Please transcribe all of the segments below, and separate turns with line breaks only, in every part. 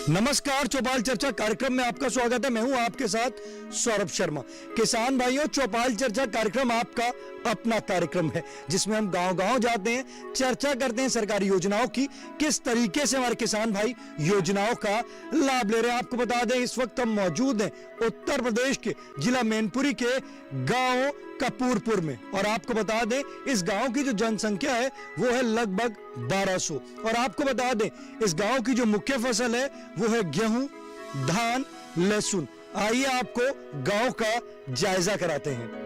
नमस्कार, चौपाल चर्चा कार्यक्रम में आपका स्वागत है। मैं हूं आपके साथ सौरभ शर्मा। किसान भाइयों, चौपाल चर्चा कार्यक्रम आपका अपना कार्यक्रम है जिसमें हम गांव-गांव जाते हैं, चर्चा करते हैं सरकारी योजनाओं की, किस तरीके से हमारे किसान भाई योजनाओं का लाभ ले रहे हैं। आपको बता दें, इस वक्त हम मौजूद हैं उत्तर प्रदेश के जिला मैनपुरी के गांव कपूरपुर में, और आपको बता दें इस गांव की जो जनसंख्या है वो है लगभग 1200। और आपको बता दें इस गांव की जो मुख्य फसल है वो है गेहूं, धान, लहसुन। आइए आपको गांव का जायजा कराते हैं।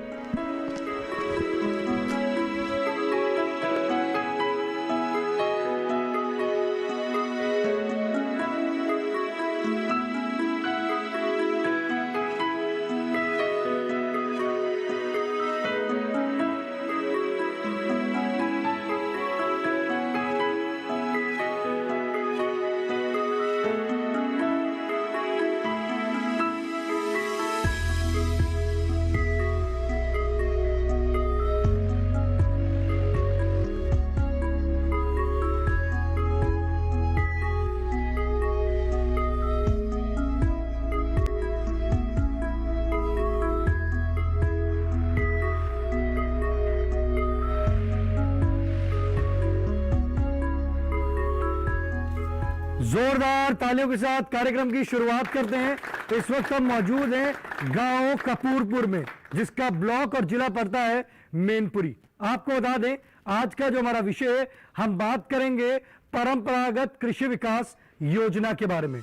जोरदार तालियों के साथ कार्यक्रम की शुरुआत करते हैं। इस वक्त हम मौजूद हैं गांव कपूरपुर में, जिसका ब्लॉक और जिला पड़ता है मैनपुरी। आपको बता दें आज का जो हमारा विषय है, हम बात करेंगे परंपरागत कृषि विकास योजना के बारे में।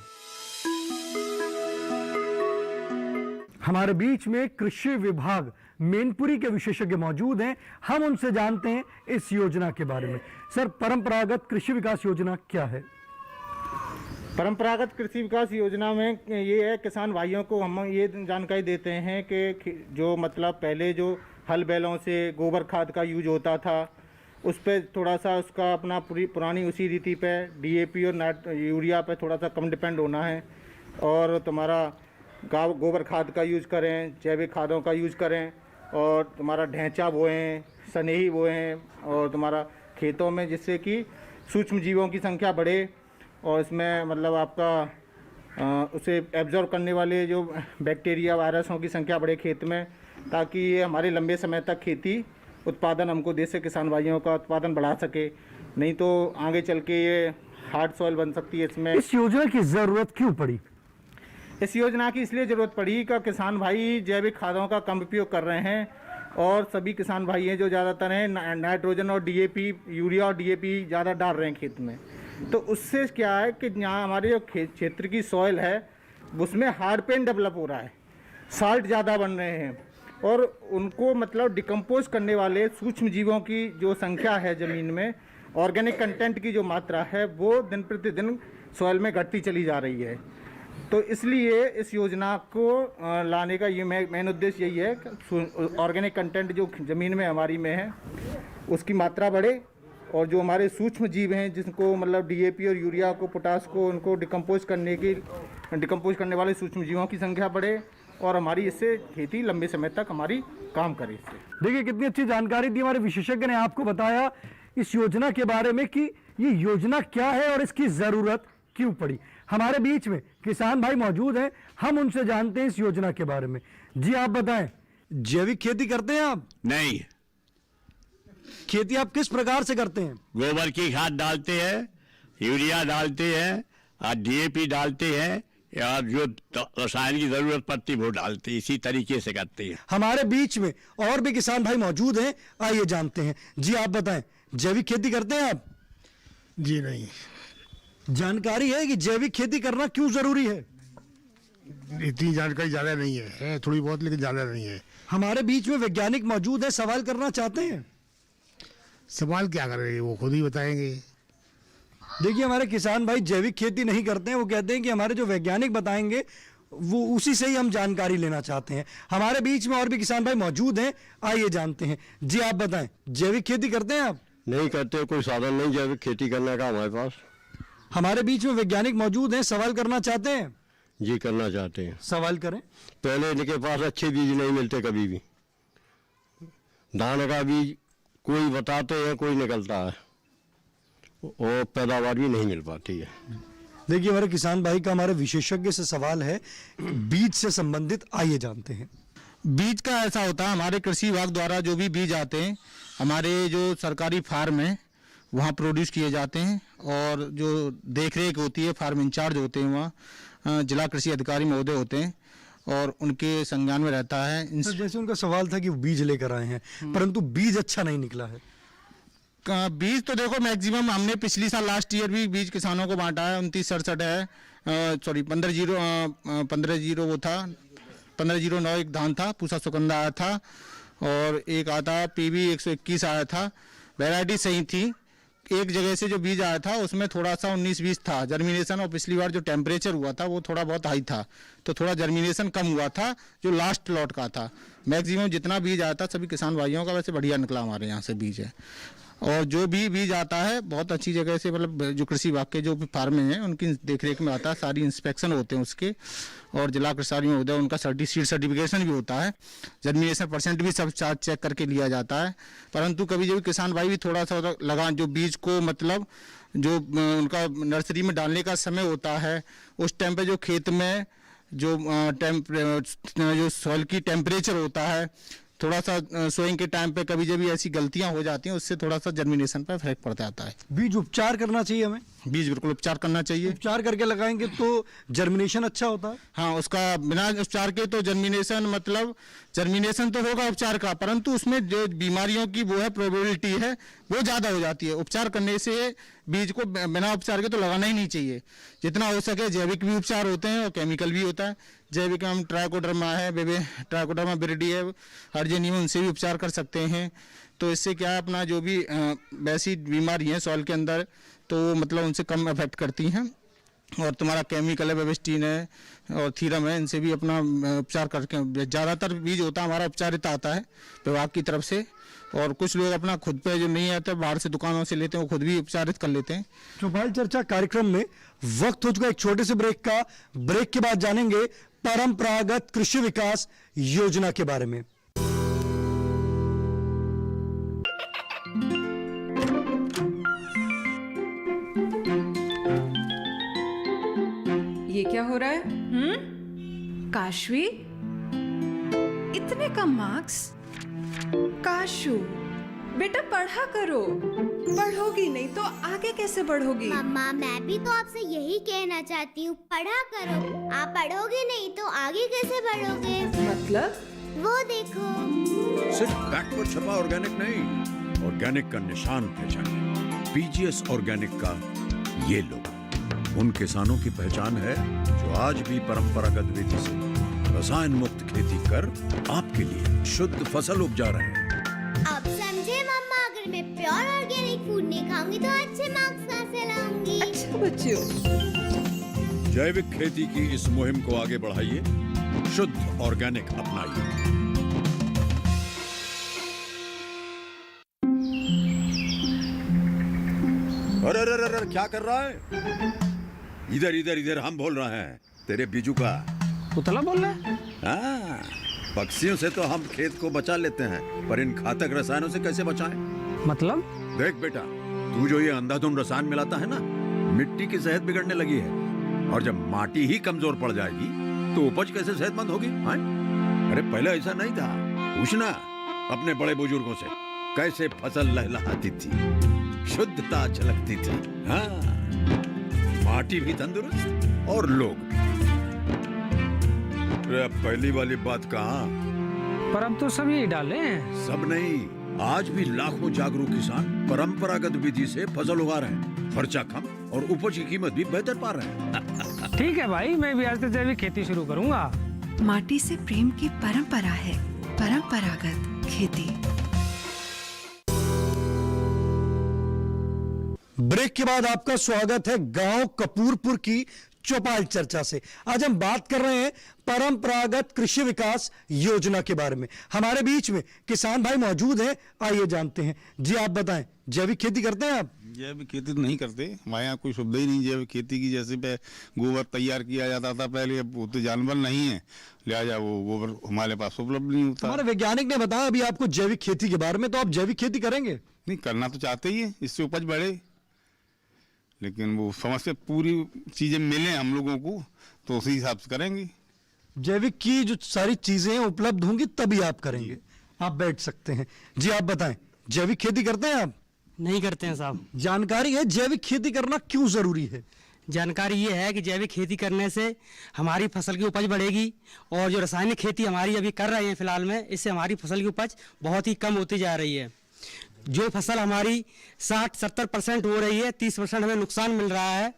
हमारे बीच में कृषि विभाग मैनपुरी के विशेषज्ञ मौजूद हैं, हम उनसे जानते हैं इस योजना के बारे में। सर, परंपरागत कृषि विकास योजना क्या है?
परंपरागत कृषि विकास योजना में ये है, किसान भाइयों को हम ये जानकारी देते हैं कि जो मतलब पहले जो हल बैलों से गोबर खाद का यूज होता था, उस पर थोड़ा सा उसका अपना पुरानी उसी रीति पे डीएपी और यूरिया पे थोड़ा सा कम डिपेंड होना है, और तुम्हारा गोबर खाद का यूज़ करें, जैविक खादों का यूज़ करें, और तुम्हारा ढैंचा बोएं, सनेही बोएं, और तुम्हारा खेतों में जिससे कि सूक्ष्म जीवों की संख्या बढ़े, और इसमें मतलब आपका उसे एब्जॉर्ब करने वाले जो बैक्टीरिया वायरसों की संख्या बढ़े खेत में, ताकि ये हमारे लंबे समय तक खेती उत्पादन हमको दे से किसान भाइयों का उत्पादन बढ़ा सके। नहीं तो आगे चल के ये हार्ड सॉइल बन सकती है। इसमें
इस योजना की जरूरत क्यों पड़ी?
इस योजना की इसलिए ज़रूरत पड़ी कि किसान भाई जैविक खादों का कम उपयोग कर रहे हैं, और सभी किसान भाई हैं जो ज़्यादातर हैं नाइट्रोजन और डीएपी, यूरिया और डीएपी ज़्यादा डाल रहे हैं खेत में। तो उससे क्या है कि यहाँ हमारे जो क्षेत्र की सॉइल है उसमें हार्ड पेन डेवलप हो रहा है, साल्ट ज़्यादा बन रहे हैं, और उनको मतलब डिकम्पोज करने वाले सूक्ष्म जीवों की जो संख्या है ज़मीन में, ऑर्गेनिक कंटेंट की जो मात्रा है वो दिन प्रतिदिन सॉइल में घटती चली जा रही है। तो इसलिए इस योजना को लाने का ये मेन उद्देश्य यही है कि ऑर्गेनिक कंटेंट जो ज़मीन में हमारी में है उसकी मात्रा बढ़े, और जो हमारे सूक्ष्म जीव हैं जिनको मतलब डीएपी और यूरिया को, पोटास को, उनको डिकम्पोज करने वाले सूक्ष्म जीवों की संख्या बढ़े, और हमारी इससे खेती लंबे समय तक हमारी काम करे। इससे
देखिए कितनी अच्छी जानकारी दी हमारे विशेषज्ञ ने। आपको बताया इस योजना के बारे में कि ये योजना क्या है और इसकी जरूरत क्यों पड़ी। हमारे बीच में किसान भाई मौजूद हैं, हम उनसे जानते हैं इस योजना के बारे में। जी आप बताएं, जैविक खेती करते हैं आप?
नहीं।
खेती आप किस प्रकार से करते हैं?
गोबर की खाद डालते हैं, यूरिया डालते हैं, और डीएपी डालते हैं, या जो रसायन की जरूरत पड़ती है वो डालते हैं। इसी तरीके से करते हैं।
हमारे बीच में और भी किसान भाई मौजूद हैं, आइए जानते हैं। जी आप बताएं, जैविक खेती करते हैं आप?
जी नहीं।
जानकारी है कि जैविक खेती करना क्यों जरूरी है?
इतनी जानकारी ज़्यादा नहीं है, थोड़ी बहुत, लेकिन ज़्यादा नहीं है।
हमारे बीच में वैज्ञानिक मौजूद है, सवाल करना चाहते हैं।
सवाल क्या करेंगे, वो खुद ही बताएंगे।
देखिए हमारे किसान भाई जैविक खेती नहीं करते हैं, वो कहते हैं कि हमारे जो वैज्ञानिक बताएंगे वो उसी से ही हम जानकारी लेना चाहते हैं। हमारे बीच में और भी किसान भाई मौजूद हैं, आइए जानते हैं। जी आप बताएं, जैविक खेती करते हैं आप?
नहीं करते, कोई साधन नहीं जैविक खेती करने का हमारे पास।
हमारे बीच में वैज्ञानिक मौजूद हैं, सवाल करना चाहते हैं?
जी करना चाहते हैं।
सवाल करें।
पहले इनके पास अच्छे बीज नहीं मिलते कभी भी। धान का बीज कोई बताते हैं, कोई निकलता है, और पैदावार भी नहीं मिल पाती है।
देखिए हमारे किसान भाई का हमारे विशेषज्ञ से सवाल है बीज से संबंधित, आइए जानते हैं।
बीज का ऐसा होता है, हमारे कृषि विभाग द्वारा जो भी बीज आते हैं हमारे जो सरकारी फार्म है वहाँ प्रोड्यूस किए जाते हैं, और जो देख रेख होती है फार्म इंचार्ज होते हैं वहाँ जिला कृषि अधिकारी महोदय होते हैं और उनके संज्ञान में रहता है।
सर जैसे उनका सवाल था कि वो बीज लेकर आए हैं परंतु बीज अच्छा नहीं निकला है।
बीज तो देखो मैक्सिमम हमने पिछली साल लास्ट ईयर भी बीज किसानों को बांटा है, 2967 है, सॉरी 15-0 वो था, 1509 एक धान था, पूसा सुगंधा आया था, और एक आता PB 121 आया था। वैरायटी सही थी। एक जगह से जो बीज आया था उसमें थोड़ा सा 19-20 था जर्मिनेशन, और पिछली बार जो टेम्परेचर हुआ था वो थोड़ा बहुत हाई था तो थोड़ा जर्मिनेशन कम हुआ था जो लास्ट लॉट का था। मैक्सिमम जितना बीज आया था सभी किसान भाइयों का वैसे बढ़िया निकला हमारे यहाँ से बीज है, और जो भी बीज आता है बहुत अच्छी जगह से, मतलब जो कृषि विभाग के जो भी फार्म हैं उनकी देखरेख में आता है, सारी इंस्पेक्शन होते हैं उसके, और जिला कृषि में होता है उनका सीड सर्टिफिकेशन भी होता है, जर्मिनेशन % भी सब चेक करके लिया जाता है। परंतु कभी जब किसान भाई भी थोड़ा सा लगा जो बीज को मतलब जो उनका नर्सरी में डालने का समय होता है उस टाइम पे जो खेत में जो सॉइल की टेम्परेचर होता है, थोड़ा सा सोइंग के टाइम पे कभी जब ऐसी गलतियां हो जाती हैं उससे थोड़ा सा जर्मिनेशन पर फर्क पड़ जाता है।
बीज उपचार करना चाहिए हमें,
बीज बिल्कुल उपचार करना चाहिए।
उपचार करके लगाएंगे तो जर्मिनेशन अच्छा होता है।
हाँ, उसका बिना उपचार के तो जर्मिनेशन मतलब जर्मिनेशन तो होगा उपचार का, परंतु उसमें जो बीमारियों की वो है प्रोबेबिलिटी है वो ज़्यादा हो जाती है। उपचार करने से बीज को बिना उपचार के तो लगाना ही नहीं चाहिए। जितना हो सके जैविक भी उपचार होते हैं और केमिकल भी होता है। जैविक हम ट्राइकोडर्मा है, ट्राइकोडर्मा विरिडी है, अर्जेनियम, उनसे भी उपचार कर सकते हैं। तो इससे क्या है अपना जो भी वैसी बीमारी है सॉइल के अंदर तो मतलब उनसे कम अफेक्ट करती हैं। और तुम्हारा केमिकल है, बेबिस्टीन है और थीरम है, इनसे भी अपना उपचार करके ज़्यादातर बीज होता है हमारा उपचारित आता है विभाग की तरफ से। और कुछ लोग अपना खुद पे जो नहीं आता बाहर से दुकानों से लेते हैं वो खुद भी उपचारित कर लेते हैं।
चौपाल चर्चा कार्यक्रम में वक्त हो चुका एक छोटे से ब्रेक का। ब्रेक के बाद जानेंगे परंपरागत कृषि विकास योजना के बारे में।
ये क्या हो रहा है? काशवी, इतने कम मार्क्स? काशू बेटा पढ़ा करो, पढ़ोगी नहीं तो आगे कैसे बढ़ोगी?
मम्मा मैं भी तो आपसे यही कहना चाहती हूँ, पढ़ा करो। आप पढ़ोगे नहीं तो आगे कैसे बढ़ोगे?
मतलब?
वो देखो,
सिर्फ बैक पर छपा ऑर्गेनिक नहीं, ऑर्गेनिक का निशान पहचानिए। पीजीएस ऑर्गेनिक का ये लोगो उन किसानों की पहचान है जो आज भी परंपरागत विधि से रसायन मुक्त खेती कर आपके लिए शुद्ध फसल उपजा रहे हैं।
अब समझे मम्मा, अगर मैं प्योर ऑर्गेनिक फूड नहीं खाऊंगी तो अच्छे मार्क्स कहाँ से लाऊंगी?
अच्छा बच्चों,
जैविक खेती की इस मुहिम को आगे बढ़ाइए, शुद्ध ऑर्गेनिक अपनाइए। अरे अरे अरे क्या कर रहा है? इधर इधर इधर, हम बोल रहे हैं तेरे बीजू का।
पुतला बोल रहा है?
हाँ, पक्षियों से तो हम खेत को बचा लेते हैं, पर इन घातक रसायनों से कैसे बचाएं?
मतलब?
देख बेटा, तू जो ये अंधाधुंध रसायन मिलाता है ना, मिट्टी की सेहत बिगड़ने लगी है, और जब माटी ही कमजोर पड़ जाएगी तो उपज कैसे सेहतमंद होगी? हाँ? अरे पहले ऐसा नहीं था, पूछना अपने बड़े बुजुर्गों से, कैसे फसल लहलहाती थी, शुद्धता झलकती थी। हाँ, माटी भी तंदुरुस्त और लोग। अरे पहली वाली बात कहाँ?
पर अब तो सब यही डाले हैं।
सब नहीं, आज भी लाखों जागरूक किसान परंपरागत विधि से फसल उगा रहे हैं। खर्चा कम और उपज की कीमत भी बेहतर पा रहे हैं।
ठीक है भाई, मैं भी आज से जैविक खेती शुरू करूंगा।
माटी से प्रेम की परंपरा है परंपरागत खेती।
ब्रेक के बाद आपका स्वागत है गांव कपूरपुर की चौपाल चर्चा से। आज हम बात कर रहे हैं परंपरागत कृषि विकास योजना के बारे में। हमारे बीच में किसान भाई मौजूद हैं, आइए जानते हैं। जी आप बताएं, जैविक खेती करते हैं आप?
जैविक खेती तो नहीं करते, हमारे यहाँ कोई सुविधा ही नहीं जैविक खेती की। जैसे पे गोबर तैयार किया जाता था पहले, अब वो तो जानवर नहीं है, लिहाजा वो गोबर हमारे पास उपलब्ध नहीं होता।
हमारे वैज्ञानिक ने बताया अभी आपको जैविक खेती के बारे में, तो आप जैविक खेती करेंगे?
नहीं, करना तो चाहते ही है, इससे उपज बढ़े। लेकिन वो समझ से पूरी चीज़ें मिलें हम लोगों को तो उसी हिसाब से करेंगे।
जैविक की जो सारी चीजें उपलब्ध होंगी तभी आप करेंगे। आप बैठ सकते हैं। जी आप बताएं, जैविक खेती करते हैं आप?
नहीं करते हैं साहब।
जानकारी है जैविक खेती करना क्यों जरूरी है?
जानकारी ये है कि जैविक खेती करने से हमारी फसल की उपज बढ़ेगी और जो रासायनिक खेती हमारी अभी कर रहे हैं फिलहाल में, इससे हमारी फसल की उपज बहुत ही कम होती जा रही है। जो फसल हमारी 60-70% हो रही है, 30% हमें नुकसान मिल रहा है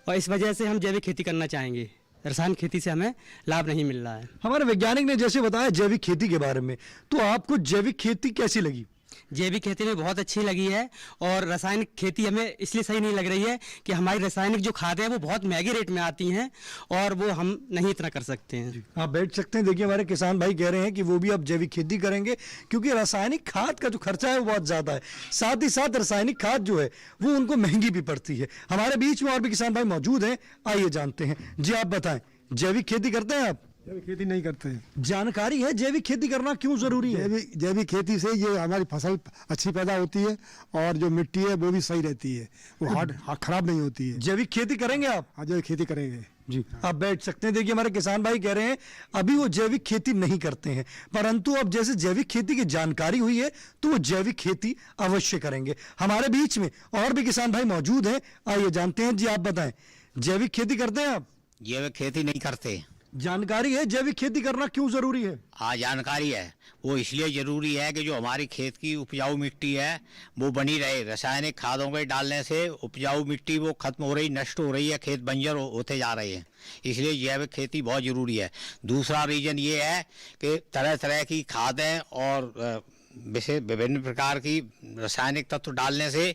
और इस वजह से हम जैविक खेती करना चाहेंगे। रासायनिक खेती से हमें लाभ नहीं मिल रहा है।
हमारे वैज्ञानिक ने जैसे बताया जैविक खेती के बारे में, तो आपको जैविक खेती कैसी लगी?
जैविक खेती में बहुत अच्छी लगी है और रासायनिक खेती हमें इसलिए सही नहीं लग रही है कि हमारी रासायनिक जो खादें हैं वो बहुत महंगे रेट में आती हैं और वो हम नहीं इतना कर सकते हैं।
आप बैठ सकते हैं। देखिए हमारे किसान भाई कह रहे हैं कि वो भी अब जैविक खेती करेंगे क्योंकि रासायनिक खाद का जो खर्चा है वो बहुत ज़्यादा है, साथ ही साथ रासायनिक खाद जो है वो उनको महंगी भी पड़ती है। हमारे बीच में और भी किसान भाई मौजूद हैं, आइए जानते हैं। जी आप बताएं, जैविक खेती करते हैं आप?
जैविक खेती नहीं करते हैं।
जानकारी है जैविक खेती करना क्यों जरूरी है?
जैविक खेती से ये हमारी फसल अच्छी पैदा होती है और जो मिट्टी है वो भी सही रहती है, वो खराब नहीं होती है।
जैविक खेती करेंगे आप?
हाँ, जैविक खेती करेंगे
जी। आप बैठ सकते हैं। देखिए हमारे किसान भाई कह रहे हैं अभी वो जैविक खेती नहीं करते हैं, परंतु अब जैसे जैविक खेती की जानकारी हुई है तो वो जैविक खेती अवश्य करेंगे। हमारे बीच में और भी किसान भाई मौजूद हैं, आइए जानते हैं। जी आप बताएं, जैविक खेती करते हैं आप?
जैविक खेती नहीं करते।
जानकारी है जैविक खेती करना क्यों जरूरी है?
हाँ, जानकारी है। वो इसलिए जरूरी है कि जो हमारी खेत की उपजाऊ मिट्टी है वो बनी रहे। रासायनिक खादों के डालने से उपजाऊ मिट्टी वो खत्म हो रही, नष्ट हो रही है, खेत बंजर होते जा रहे हैं। इसलिए जैविक खेती बहुत जरूरी है। दूसरा रीजन ये है कि तरह तरह की खादें और विभिन्न प्रकार की रासायनिक तत्व डालने से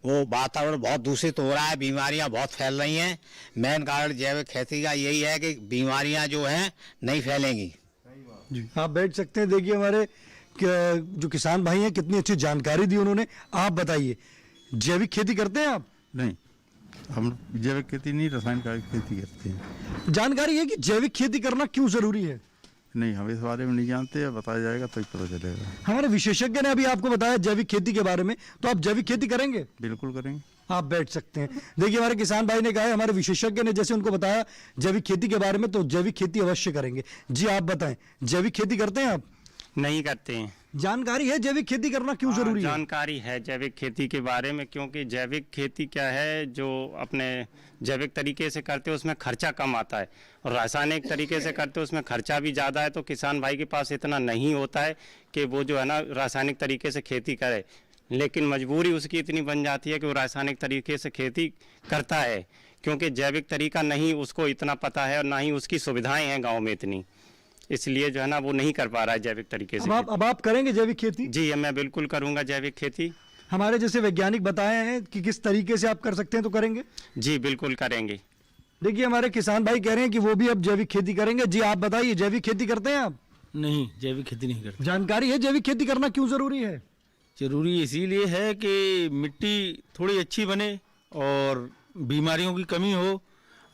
वो वातावरण बहुत दूषित हो रहा है, बीमारियां बहुत फैल रही हैं। मेन कारण जैविक खेती का यही है कि बीमारियां जो हैं नहीं फैलेंगी।
आप बैठ सकते हैं। देखिए हमारे जो किसान भाई हैं कितनी अच्छी जानकारी दी उन्होंने। आप बताइए, जैविक खेती करते हैं आप?
नहीं, हम जैविक खेती नहीं, रासायनिक खेती करते हैं।
जानकारी है कि जैविक खेती करना क्यों जरूरी है?
नहीं, हम इस बारे में नहीं जानते, बताया जाएगा तो पता चलेगा।
हमारे विशेषज्ञ ने अभी आपको बताया जैविक खेती के बारे में, तो आप जैविक खेती करेंगे?
बिल्कुल करेंगे।
आप बैठ सकते हैं। देखिए हमारे किसान भाई ने कहा है, हमारे विशेषज्ञ ने जैसे उनको बताया जैविक खेती के बारे में, तो जैविक खेती अवश्य करेंगे। जी आप बताएं, जैविक खेती करते हैं आप?
नहीं करते हैं।
जानकारी है जैविक खेती करना क्यों जरूरी है?
जानकारी है जैविक खेती के बारे में, क्योंकि जैविक खेती क्या है, जो अपने जैविक तरीके से करते हैं उसमें खर्चा कम आता है और रासायनिक तरीके से करते हैं उसमें खर्चा भी ज़्यादा है। तो किसान भाई के पास इतना नहीं होता है कि वो जो है ना रासायनिक तरीके से खेती करे, लेकिन मजबूरी उसकी इतनी बन जाती है कि वो रासायनिक तरीके से खेती करता है, क्योंकि जैविक तरीका नहीं उसको इतना पता है और ना ही उसकी सुविधाएँ हैं गाँव में इतनी, इसलिए जो है ना वो नहीं कर पा रहा है जैविक तरीके से।
अब आप करेंगे जैविक खेती?
जी, मैं बिल्कुल करूंगा जैविक खेती।
हमारे जैसे वैज्ञानिक बताए हैं कि किस तरीके से आप कर सकते हैं, तो करेंगे?
जी बिल्कुल करेंगे।
देखिए हमारे किसान भाई कह रहे हैं कि वो भी अब जैविक खेती करेंगे। जी आप बताइए, जैविक खेती करते हैं आप?
नहीं, जैविक खेती नहीं करते।
जानकारी है जैविक खेती करना क्यों जरूरी है?
जरूरी इसीलिए है कि मिट्टी थोड़ी अच्छी बने और बीमारियों की कमी हो।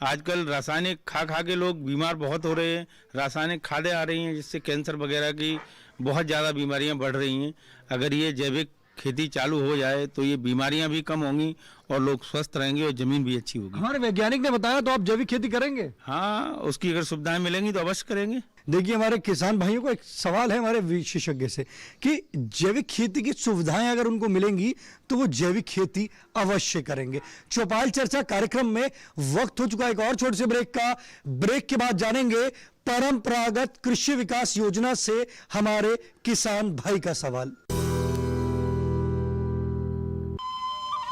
आजकल रासायनिक खा के लोग बीमार बहुत हो रहे हैं। रासायनिक खादें आ रही हैं जिससे कैंसर वगैरह की बहुत ज़्यादा बीमारियां बढ़ रही हैं। अगर ये जैविक खेती चालू हो जाए तो ये बीमारियां भी कम होंगी और लोग स्वस्थ रहेंगे और ज़मीन भी अच्छी होगी।
हमारे वैज्ञानिक ने बताया, तो आप जैविक खेती करेंगे?
हाँ, उसकी अगर सुविधाएं मिलेंगी तो अवश्य करेंगे।
देखिए हमारे किसान भाइयों को एक सवाल है हमारे विशेषज्ञ से कि जैविक खेती की सुविधाएं अगर उनको मिलेंगी तो वो जैविक खेती अवश्य करेंगे। चौपाल चर्चा कार्यक्रम में वक्त हो चुका है एक और छोटे से ब्रेक का। ब्रेक के बाद जानेंगे परंपरागत कृषि विकास योजना से हमारे किसान भाई का सवाल।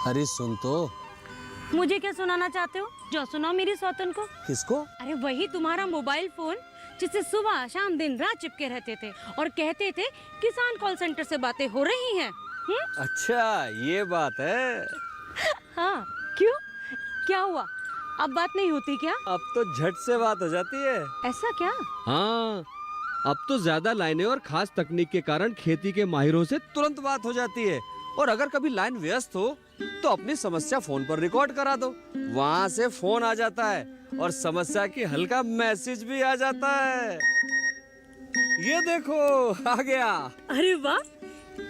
अरे सुन तो।
मुझे क्या सुनाना चाहते हो? जो सुनाओ मेरी सौतन को।
किसको?
अरे वही तुम्हारा मोबाइल फोन जिससे सुबह शाम दिन रात चिपके रहते थे और कहते थे किसान कॉल सेंटर से बातें हो रही हैं।
अच्छा ये बात है।
हाँ, क्यों, क्या हुआ? अब बात नहीं होती क्या?
अब तो झट से बात हो जाती है।
ऐसा क्या?
हाँ, अब तो ज्यादा लाइनें और खास तकनीक के कारण खेती के माहिरों से तुरंत बात हो जाती है। और अगर कभी लाइन व्यस्त हो तो अपनी समस्या फोन पर रिकॉर्ड करा दो, वहाँ से फोन आ जाता है और समस्या की हल का मैसेज भी आ जाता है। ये देखो आ गया।
अरे वाह,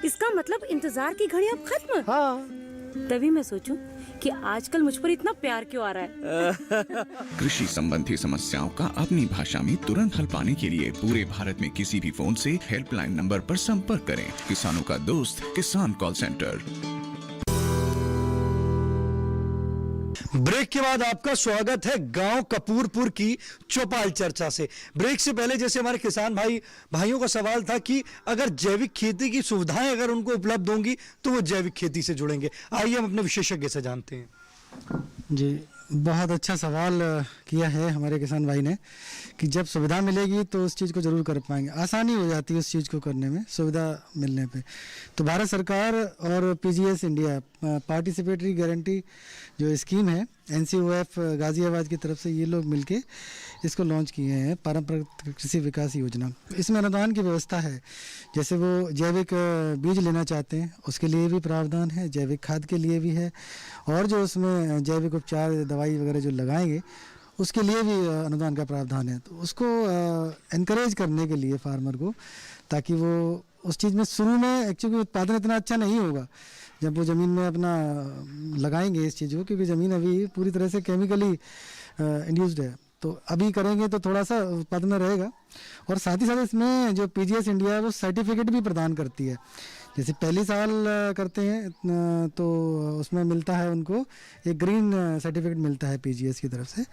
इसका मतलब इंतजार की घड़ी अब खत्म।
हाँ।
तभी मैं सोचूं कि आजकल मुझ पर इतना प्यार क्यों आ रहा है।
कृषि संबंधी समस्याओं का अपनी भाषा में तुरंत हल पाने के लिए पूरे भारत में किसी भी फोन से हेल्पलाइन नंबर पर संपर्क करें। किसानों का दोस्त किसान कॉल सेंटर।
ब्रेक के बाद आपका स्वागत है गांव कपूरपुर की चौपाल चर्चा से। ब्रेक से पहले जैसे हमारे किसान भाइयों का सवाल था कि अगर जैविक खेती की सुविधाएं अगर उनको उपलब्ध होंगी तो वो जैविक खेती से जुड़ेंगे। आइए हम अपने विशेषज्ञ से जानते हैं।
जी, बहुत अच्छा सवाल किया है हमारे किसान भाई ने कि जब सुविधा मिलेगी तो उस चीज़ को ज़रूर कर पाएंगे। आसानी हो जाती है उस चीज़ को करने में सुविधा मिलने पे। तो भारत सरकार और पीजीएस इंडिया पार्टिसिपेटरी गारंटी जो स्कीम है NCOF गाजियाबाद की तरफ से ये लोग मिलके इसको लॉन्च किए हैं, पारंपरिक कृषि विकास योजना। इसमें अनुदान की व्यवस्था है। जैसे वो जैविक बीज लेना चाहते हैं उसके लिए भी प्रावधान है, जैविक खाद के लिए भी है, और जो उसमें जैविक उपचार दवाई वगैरह जो लगाएंगे उसके लिए भी अनुदान का प्रावधान है। तो उसको एनकरेज करने के लिए फार्मर को, ताकि वो उस चीज़ में शुरू में एक्चुअली उत्पादन इतना अच्छा नहीं होगा जब वो ज़मीन में अपना लगाएंगे इस चीज़ को, क्योंकि ज़मीन अभी पूरी तरह से केमिकली इंड्यूस्ड है। तो अभी करेंगे तो थोड़ा सा उत्पादन में रहेगा। और साथ ही साथ इसमें जो पीजीएस इंडिया है वो सर्टिफिकेट भी प्रदान करती है। जैसे पहली साल करते हैं तो उसमें मिलता है उनको एक ग्रीन सर्टिफिकेट मिलता है पीजीएस की तरफ से,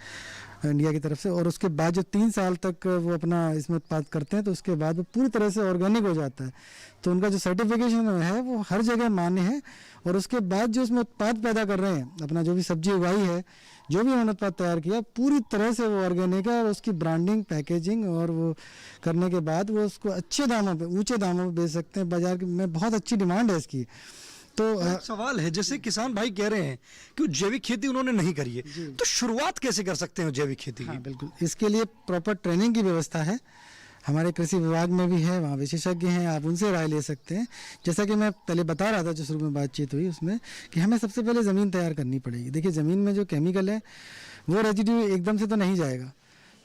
इंडिया की तरफ से। और उसके बाद जो 3 साल तक वो अपना इसमें उत्पाद करते हैं तो उसके बाद वो पूरी तरह से ऑर्गेनिक हो जाता है। तो उनका जो सर्टिफिकेशन है वो हर जगह मान्य है। और उसके बाद जो उसमें उत्पाद पैदा कर रहे हैं, अपना जो भी सब्जी उगाई है, जो भी उन्होंने उत्पाद तैयार किया, पूरी तरह से वो ऑर्गेनिक है। और उसकी ब्रांडिंग, पैकेजिंग और वो करने के बाद वो उसको अच्छे दामों पे, ऊंचे दामों पे बेच सकते हैं। बाजार में बहुत अच्छी डिमांड है इसकी। तो
एक सवाल है, जैसे किसान भाई कह रहे हैं कि जैविक खेती उन्होंने नहीं करी है, तो शुरुआत कैसे कर सकते हैं जैविक खेती की?
हाँ, बिल्कुल। इसके लिए प्रॉपर ट्रेनिंग की व्यवस्था है, हमारे कृषि विभाग में भी है, वहाँ विशेषज्ञ हैं, आप उनसे राय ले सकते हैं। जैसा कि मैं पहले बता रहा था जो शुरू में बातचीत हुई उसमें, कि हमें सबसे पहले ज़मीन तैयार करनी पड़ेगी। देखिए, ज़मीन में जो केमिकल है वो रेजिड्यू एकदम से तो नहीं जाएगा,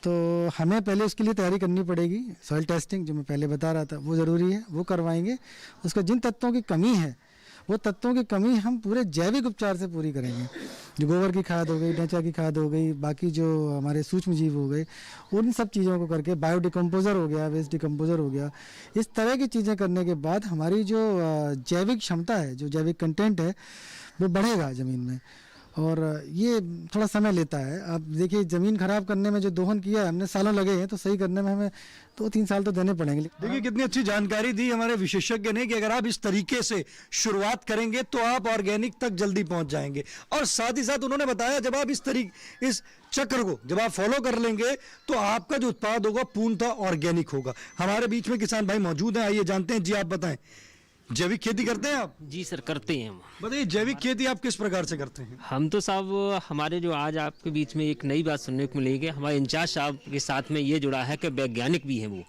तो हमें पहले उसके लिए तैयारी करनी पड़ेगी। सॉइल टेस्टिंग जो मैं पहले बता रहा था वो ज़रूरी है, वो करवाएंगे। उसका जिन तत्वों की कमी है वो तत्वों की कमी हम पूरे जैविक उपचार से पूरी करेंगे। जो गोबर की खाद हो गई, ढांचा की खाद हो गई, बाकी जो हमारे सूक्ष्म जीव हो गए, उन सब चीज़ों को करके, बायो डिकम्पोजर हो गया, वेस्ट डिकम्पोजर हो गया, इस तरह की चीज़ें करने के बाद हमारी जो जैविक क्षमता है, जो जैविक कंटेंट है, वो बढ़ेगा ज़मीन में। और ये थोड़ा समय लेता है। अब देखिए, ज़मीन खराब करने में जो दोहन किया है हमने, सालों लगे हैं, तो सही करने में हमें 2-3 साल तो देने पड़ेंगे।
देखिए कितनी अच्छी जानकारी दी हमारे विशेषज्ञ ने कि अगर आप इस तरीके से शुरुआत करेंगे तो आप ऑर्गेनिक तक जल्दी पहुंच जाएंगे। और साथ ही साथ उन्होंने बताया जब आप इस चक्र को जब आप फॉलो कर लेंगे तो आपका जो उत्पाद होगा पूर्णतः ऑर्गेनिक होगा। हमारे बीच में किसान भाई मौजूद हैं, आइए जानते हैं। जी, आप बताएं, जैविक खेती करते हैं आप?
जी सर, करते हैं हम।
बताइए, जैविक खेती आप किस प्रकार से करते हैं?
हम तो साहब, हमारे जो आज आपके बीच में एक नई बात सुनने को मिलेगी, हमारे इंचार्ज साहब के साथ में ये जुड़ा है कि वैज्ञानिक भी हैं वो।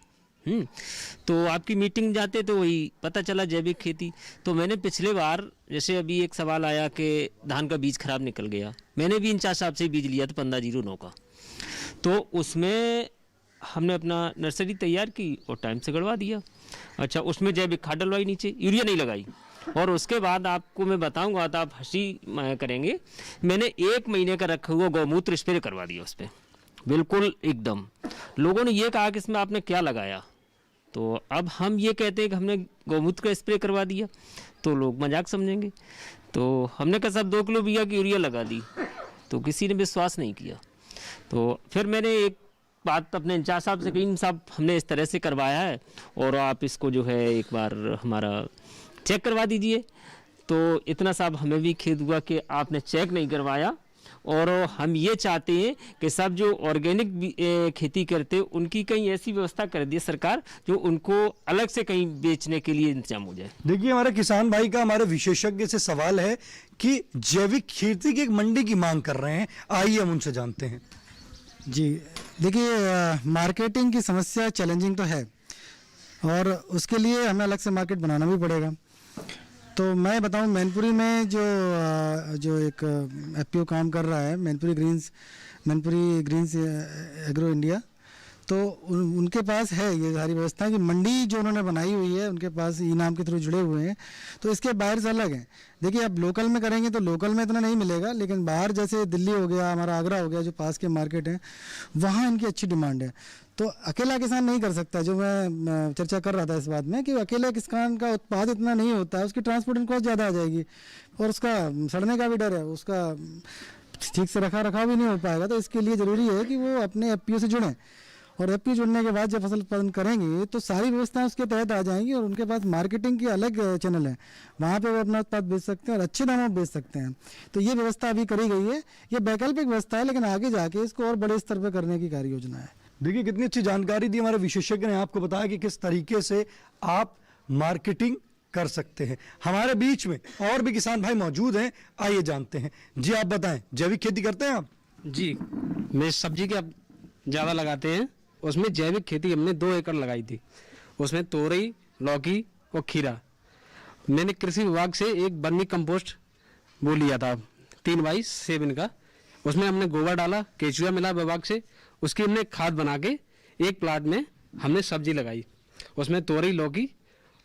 तो आपकी मीटिंग जाते तो वही पता चला जैविक खेती। तो मैंने पिछले बार, जैसे अभी एक सवाल आया कि धान का बीज खराब निकल गया, मैंने भी इंचार्ज साहब से बीज लिया था 1509 का। तो उसमें हमने अपना नर्सरी तैयार की और टाइम से गड़वा दिया। अच्छा, उसमें जैविक खाद डलवाई, नीचे यूरिया नहीं लगाई। और उसके बाद आपको मैं बताऊंगा तो आप हंसी करेंगे, मैंने 1 महीने का रखा हुआ गौमूत्र स्प्रे करवा दिया उस पर, बिल्कुल एकदम। लोगों ने ये कहा कि इसमें आपने क्या लगाया, तो अब हम ये कहते हैं कि हमने गौमूत्र का स्प्रे करवा दिया तो लोग मजाक समझेंगे। तो हमने कहा साहब 2 किलो बिया की यूरिया लगा दी, तो किसी ने विश्वास नहीं किया। तो फिर मैंने एक बात अपने इंचार्ज साहब से कही, साहब हमने इस तरह से करवाया है और आप इसको जो है एक बार हमारा चेक करवा दीजिए। तो इतना साहब हमें भी खेद हुआ कि आपने चेक नहीं करवाया। और हम ये चाहते हैं कि सब जो ऑर्गेनिक खेती करते उनकी कहीं ऐसी व्यवस्था कर दी सरकार जो उनको अलग से कहीं बेचने के लिए इंतजाम हो जाए।
देखिए, हमारे किसान भाई का हमारे विशेषज्ञ से सवाल है कि जैविक खेती की एक मंडी की मांग कर रहे हैं, आइए हम उनसे जानते हैं।
जी, देखिए, मार्केटिंग की समस्या चैलेंजिंग तो है और उसके लिए हमें अलग से मार्केट बनाना भी पड़ेगा। तो मैं बताऊं, मैनपुरी में जो एक एफपीओ काम कर रहा है, मैनपुरी ग्रीन्स एग्रो इंडिया, तो उनके पास है ये सारी व्यवस्था कि मंडी जो उन्होंने बनाई हुई है उनके पास ई नाम के थ्रू जुड़े हुए हैं, तो इसके बाहर से अलग है। देखिए अब लोकल में करेंगे तो लोकल में इतना नहीं मिलेगा, लेकिन बाहर जैसे दिल्ली हो गया, हमारा आगरा हो गया, जो पास के मार्केट हैं वहाँ इनकी अच्छी डिमांड है। तो अकेला किसान नहीं कर सकता, जो मैं चर्चा कर रहा था इस बात में कि अकेले किसान का उत्पाद इतना नहीं होता है, उसकी ट्रांसपोर्टिंग कॉस्ट ज़्यादा आ जाएगी और उसका सड़ने का भी डर है, उसका ठीक से रखा भी नहीं हो पाएगा। तो इसके लिए ज़रूरी है कि वो अपने एफपीओ से जुड़ें, और एफपीओ जुड़ने के बाद जब फसल उत्पादन करेंगे तो सारी व्यवस्थाएं उसके तहत आ जाएंगी और उनके पास मार्केटिंग की अलग चैनल है, वहाँ पे वो अपना उत्पाद बेच सकते हैं और अच्छे दामों में बेच सकते हैं। तो ये व्यवस्था अभी करी गई है, ये वैकल्पिक व्यवस्था है, लेकिन आगे जाके इसको और बड़े स्तर पर करने की कार्य योजना है।
देखिए कितनी अच्छी जानकारी दी हमारे विशेषज्ञ ने, आपको बताया कि किस तरीके से आप मार्केटिंग कर सकते हैं। हमारे बीच में और भी किसान भाई मौजूद हैं, आइए जानते हैं। जी आप बताएं, जैविक खेती करते हैं आप?
जी, मैं सब्जी के ज़्यादा लगाते हैं, उसमें जैविक खेती हमने 2 एकड़ लगाई थी, उसमें तोरई, लौकी और खीरा। मैंने कृषि विभाग से एक वर्मी कंपोस्ट वो लिया था 3x7 का, उसमें हमने गोबर डाला, केचुआ मिला विभाग से, उसकी हमने खाद बना के एक प्लाट में हमने सब्जी लगाई, उसमें तोरई, लौकी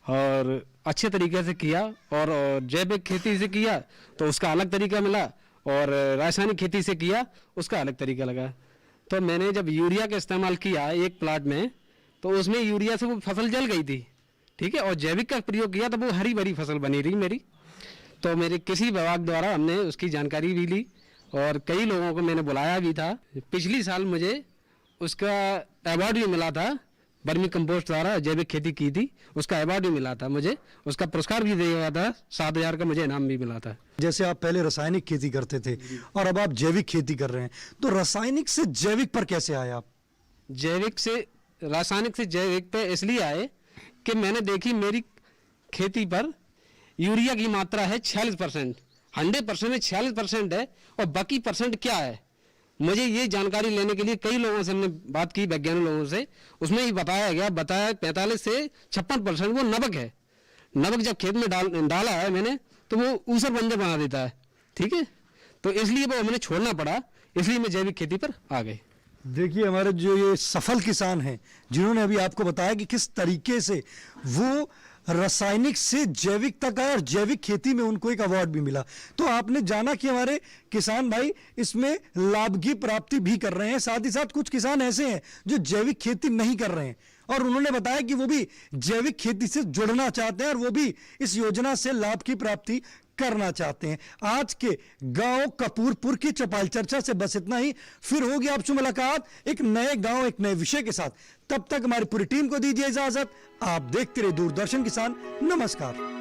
और अच्छे तरीके से किया। और जैविक खेती से किया तो उसका अलग तरीका मिला, और रासायनिक खेती से किया उसका अलग तरीका लगा। तो मैंने जब यूरिया का इस्तेमाल किया एक प्लाट में, तो उसमें यूरिया से वो फसल जल गई थी, ठीक है, और जैविक का प्रयोग किया तो वो हरी भरी फसल बनी रही मेरी। तो मेरे कृषि विभाग द्वारा हमने उसकी जानकारी भी ली और कई लोगों को मैंने बुलाया भी था। पिछली साल मुझे उसका अवार्ड भी मिला था, वर्मी कंपोस्ट द्वारा जैविक खेती की थी, उसका अवार्ड भी मिला था मुझे, उसका पुरस्कार भी दिया गया था, 7,000 का मुझे इनाम भी मिला था।
जैसे आप पहले रासायनिक खेती करते थे और अब आप जैविक खेती कर रहे हैं, तो रासायनिक से जैविक पर कैसे आए आप?
जैविक से रासायनिक से जैविक पे इसलिए आए कि मैंने देखी मेरी खेती पर यूरिया की मात्रा है 46%, 100% में 46% है, और बाकी परसेंट क्या है मुझे ये जानकारी लेने के लिए कई लोगों से हमने बात की, वैज्ञानिक लोगों से, उसमें ही बताया 45 से 56% वो नमक है। नमक जब खेत में डाला है मैंने तो वो ऊसर बंजर बना देता है, ठीक है, तो इसलिए वो हमें छोड़ना पड़ा, इसलिए मैं जैविक खेती पर आ गए।
देखिए हमारे जो ये सफल किसान हैं जिन्होंने अभी आपको बताया कि किस तरीके से वो रासायनिक से जैविक तक आए और जैविक खेती में उनको एक अवार्ड भी मिला, तो आपने जाना कि हमारे किसान भाई इसमें लाभ की प्राप्ति भी कर रहे हैं। साथ ही साथ कुछ किसान ऐसे हैं जो जैविक खेती नहीं कर रहे हैं और उन्होंने बताया कि वो भी जैविक खेती से जुड़ना चाहते हैं और वो भी इस योजना से लाभ की प्राप्ति करना चाहते हैं। आज के गांव कपूरपुर की चौपाल चर्चा से बस इतना ही, फिर होगी आपसे मुलाकात एक नए गांव एक नए विषय के साथ। तब तक हमारी पूरी टीम को दीजिए इजाजत। आप देखते रहिए दूरदर्शन किसान। नमस्कार।